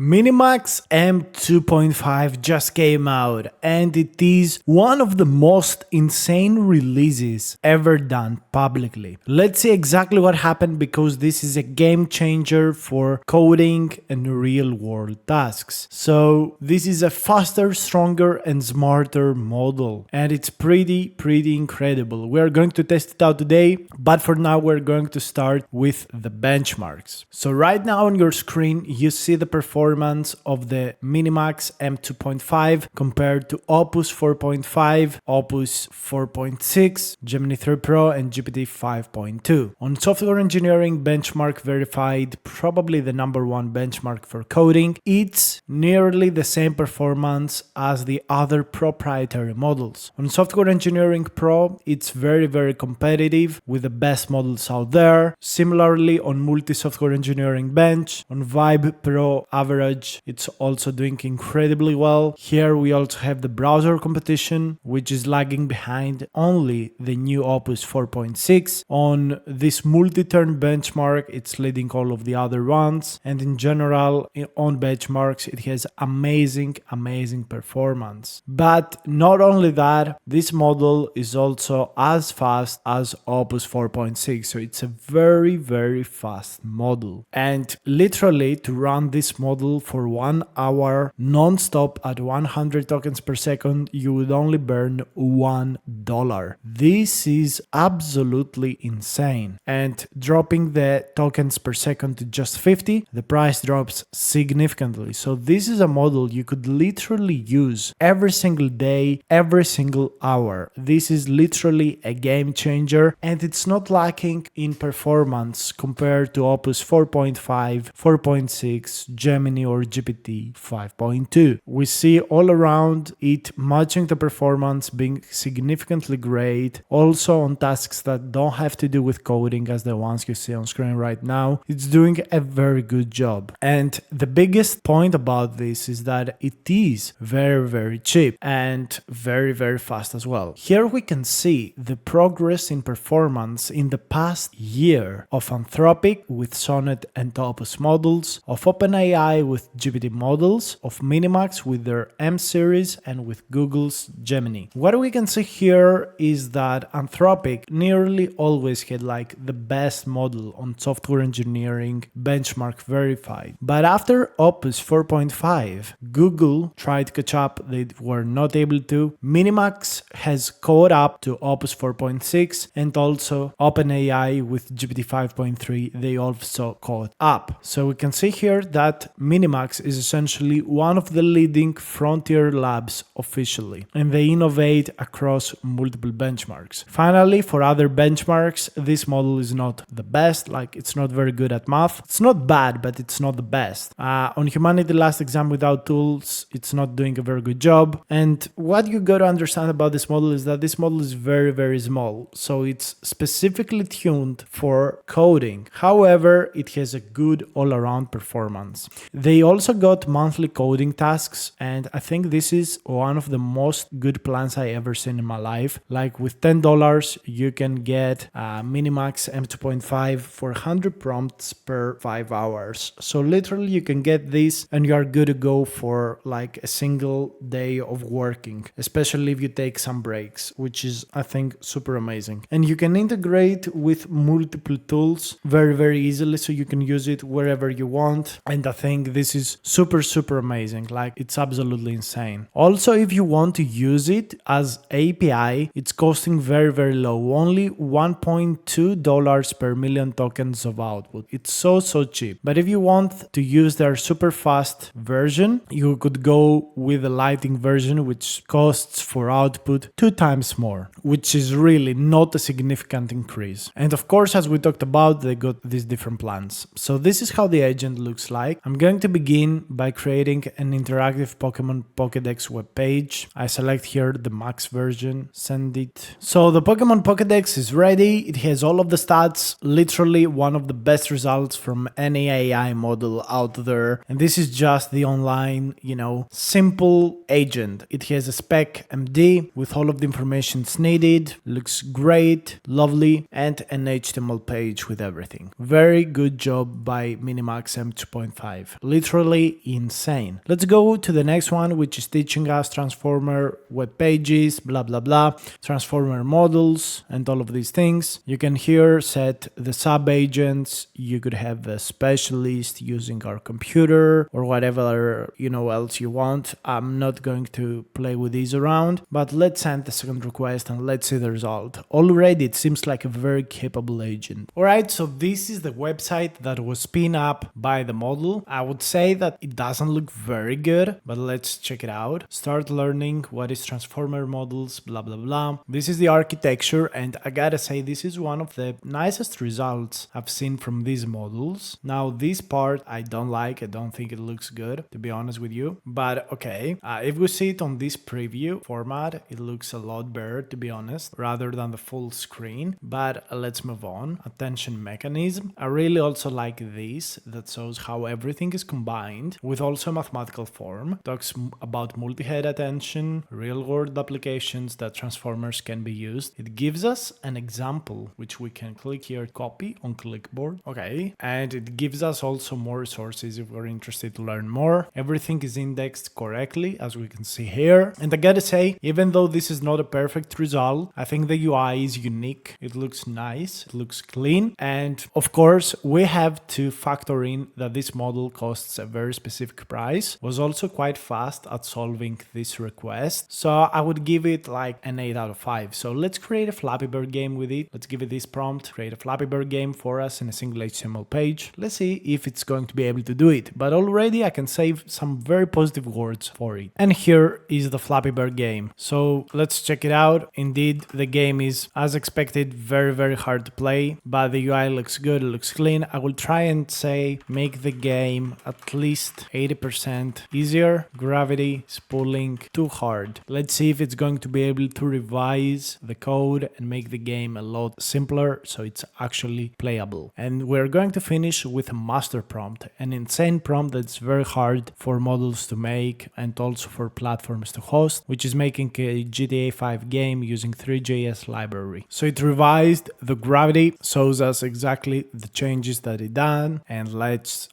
MiniMax M2.5 just came out and it is one of the most insane releases ever done publicly. Let's see exactly what happened because this is a game changer for coding and real world tasks. So this is a faster, stronger and smarter model and it's pretty incredible. We are going to test it out today, but for now we're going to start with the benchmarks. So right now on your screen you see the performance of the MiniMax M2.5 compared to Opus 4.5, Opus 4.6, Gemini 3 Pro and GPT 5.2. On software engineering benchmark verified, probably the #1 benchmark for coding, it's nearly the same performance as the other proprietary models. On software engineering pro, it's very competitive with the best models out there. Similarly on multi-software engineering bench, on Vibe Pro average, it's also doing incredibly well. Here we also have the browser competition, which is lagging behind only the new Opus 4.6. On this multi-turn benchmark, it's leading all of the other ones. And in general, on benchmarks, it has amazing performance. But not only that, this model is also as fast as Opus 4.6. So it's a very fast model. And literally to run this model for 1 hour non-stop at 100 tokens per second, you would only burn $1. This is absolutely insane. And dropping the tokens per second to just 50, the price drops significantly. So this is a model you could literally use every single day, every single hour. This is literally a game changer and it's not lacking in performance compared to Opus 4.5, 4.6, Gemini or GPT 5.2. We see all around it matching the performance, being significantly great. Also on tasks that don't have to do with coding as the ones you see on screen right now, it's doing a very good job. And the biggest point about this is that it is very cheap and very fast as well. Here we can see the progress in performance in the past year of Anthropic with Sonnet and Opus models, of OpenAI with GPT models, of MiniMax with their M series and with Google's Gemini. What we can see here is that Anthropic nearly always had like the best model on software engineering benchmark verified. But after Opus 4.5, Google tried to catch up, they were not able to. MiniMax has caught up to Opus 4.6 and also OpenAI with GPT 5.3, they also caught up. So we can see here that MiniMax is essentially one of the leading frontier labs officially, and they innovate across multiple benchmarks. Finally, for other benchmarks, this model is not the best, like it's not very good at math. It's not bad, but it's not the best. On Humanity Last Exam Without Tools, it's not doing a very good job. And what you got to understand about this model is that this model is very small, so it's specifically tuned for coding. However, it has a good all-around performance. They also got monthly coding tasks, and I think this is one of the most good plans I ever seen in my life. Like with $10, you can get MiniMax M2.5 for 100 prompts per 5 hours. So literally you can get this and you are good to go for like a single day of working, especially if you take some breaks, which is I think super amazing. And you can integrate with multiple tools very easily, so you can use it wherever you want. And I think this is super amazing. Like it's absolutely insane. Also, if you want to use it as API, it's costing very low, only $1.2 per million tokens of output. It's so cheap. But if you want to use their super fast version, you could go with the Lightning version, which costs for output 2 times more, which is really not a significant increase. And of course, as we talked about, they got these different plans. So this is how the agent looks like. I'm going to begin by creating an interactive Pokemon Pokédex web page. I select here the max version, send it. So the Pokemon Pokédex is ready. It has all of the stats, literally one of the best results from any AI model out there. And this is just the online, simple agent. It has a spec MD with all of the information needed, looks great, lovely, and an HTML page with everything. Very good job by MiniMax M2.5. literally insane. Let's go to the next one, which is teaching us transformer web pages, blah blah blah, transformer models, and all of these things. You can here set the sub agents. You could have a specialist using our computer or whatever else you want. I'm not going to play with these around, but let's send the second request and let's see the result. Already it seems like a very capable agent. Alright, so this is the website that was spun up by the model. I would say that it doesn't look very good, but let's check it out. Start learning what is transformer models, blah blah blah. This is the architecture, and I gotta say this is one of the nicest results I've seen from these models. Now this part I don't like, I don't think it looks good, to be honest with you, but okay. If we see it on this preview format, it looks a lot better, to be honest, rather than the full screen. But let's move on. Attention mechanism. I really also like this, that shows how everything is combined with also mathematical form. Talks about multi-head attention, real-world applications that transformers can be used. It gives us an example, which we can click here, copy on clipboard. Okay, and it gives us also more resources if we're interested to learn more. Everything is indexed correctly, as we can see here. And I gotta say, even though this is not a perfect result, I think the UI is unique. It looks nice, it looks clean, and of course we have to factor in that this model costs a very specific price, was also quite fast at solving this request, so I would give it like an 8 out of 5. So let's create a Flappy Bird game with it. Let's give it this prompt, create a Flappy Bird game for us in a single HTML page. Let's see if it's going to be able to do it, but already I can save some very positive words for it. And here is the Flappy Bird game. So let's check it out. Indeed, the game is, as expected, very hard to play, but the UI looks good, it looks clean. I will try and say make the game at least 80% easier. Gravity is pulling too hard. Let's see if it's going to be able to revise the code and make the game a lot simpler so it's actually playable. And we're going to finish with a master prompt, an insane prompt that's very hard for models to make and also for platforms to host, which is making a GTA 5 game using 3JS library. So it revised the gravity, shows us exactly the changes that it done, and let's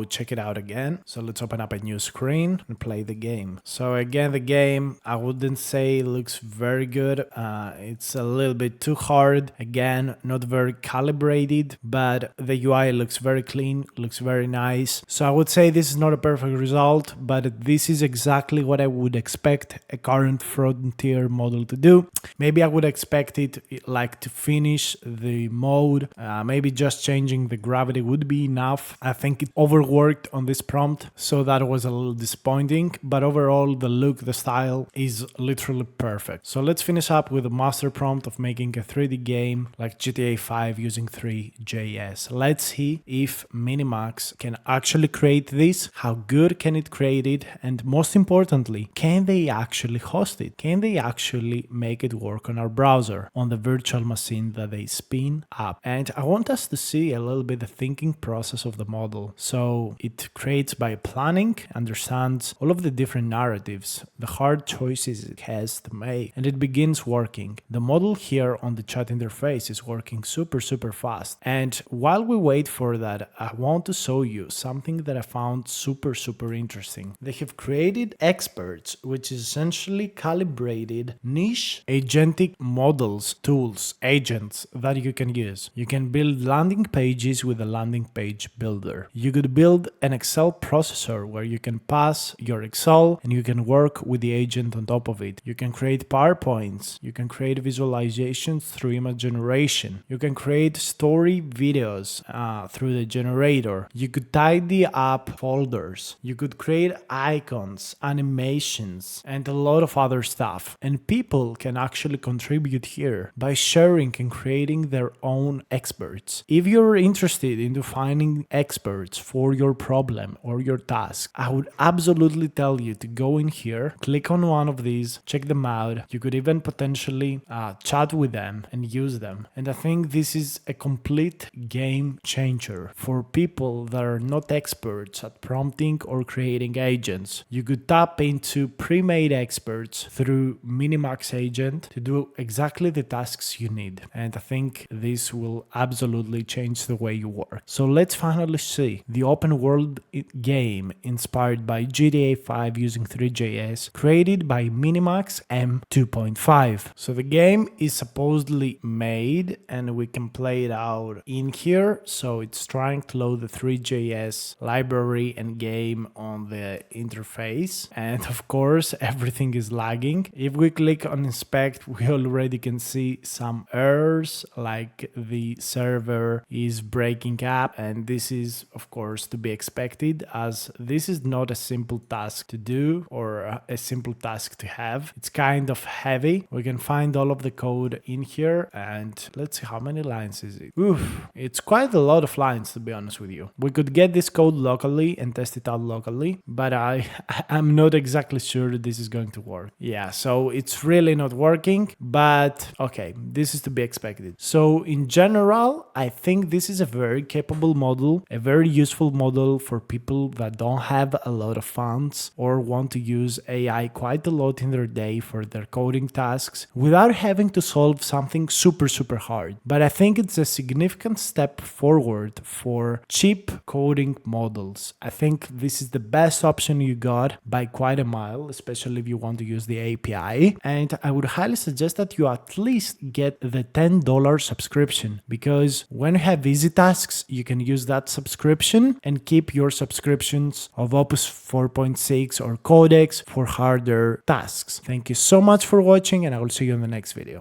check it out again. So let's open up a new screen and play the game. So again, the game, I wouldn't say looks very good. It's a little bit too hard. Again, not very calibrated, but the UI looks very clean, looks very nice. So I would say this is not a perfect result, but this is exactly what I would expect a current frontier model to do. Maybe I would expect it like to finish the mode, maybe just changing the gravity would be enough. I think it overworked on this prompt, so that was a little disappointing, but overall the look, the style is literally perfect. So let's finish up with a master prompt of making a 3D game like GTA 5 using 3JS. Let's see if MiniMax can actually create this, how good can it create it, and most importantly, can they actually host it? Can they actually make it work on our browser, on the virtual machine that they spin up? And I want us to see a little bit the thinking process of the model. So it creates by planning, understands all of the different narratives, the hard choices it has to make, and it begins working. The model here on the chat interface is working super fast. And while we wait for that, I want to show you something that I found super interesting. They have created experts, which is essentially calibrated niche agentic models, tools, agents that you can use. You can build landing pages with a landing page builder. You could build an Excel processor where you can pass your Excel and you can work with the agent on top of it. You can create PowerPoints. You can create visualizations through image generation. You can create story videos through the generator. You could tidy up folders. You could create icons, animations, and a lot of other stuff. And people can actually contribute here by sharing and creating their own experts. If you're interested in finding experts for your problem or your task, I would absolutely tell you to go in here, click on one of these, check them out. You could even potentially chat with them and use them. And I think this is a complete game changer for people that are not experts at prompting or creating agents. You could tap into pre-made experts through MiniMax agent to do exactly the tasks you need. And I think this will absolutely change the way you work. So let's finally see the open world game inspired by GTA 5 using Three.js, created by MiniMax M2.5. So the game is supposedly made and we can play it out in here. So it's trying to load the Three.js library and game on the interface. And of course, everything is lagging. If we click on inspect, we already can see some errors, like the server is breaking up, and this is of course to be expected, as this is not a simple task to do or a simple task to have. It's kind of heavy. We can find all of the code in here, and let's see how many lines is it. Oof, it's quite a lot of lines, to be honest with you. We could get this code locally and test it out locally, but I'm not exactly sure that this is going to work. Yeah, so it's really not working, but okay, this is to be expected. So in general, I think this is a very capable model, a very useful model for people that don't have a lot of funds or want to use AI quite a lot in their day for their coding tasks without having to solve something super hard. But I think it's a significant step forward for cheap coding models. I think this is the best option you got by quite a mile, especially if you want to use the API. And I would highly suggest that you at least get the $10 subscription, because when you have easy tasks, you can use that subscription and keep your subscriptions of Opus 4.6 or Codex for harder tasks. Thank you so much for watching, and I will see you in the next video.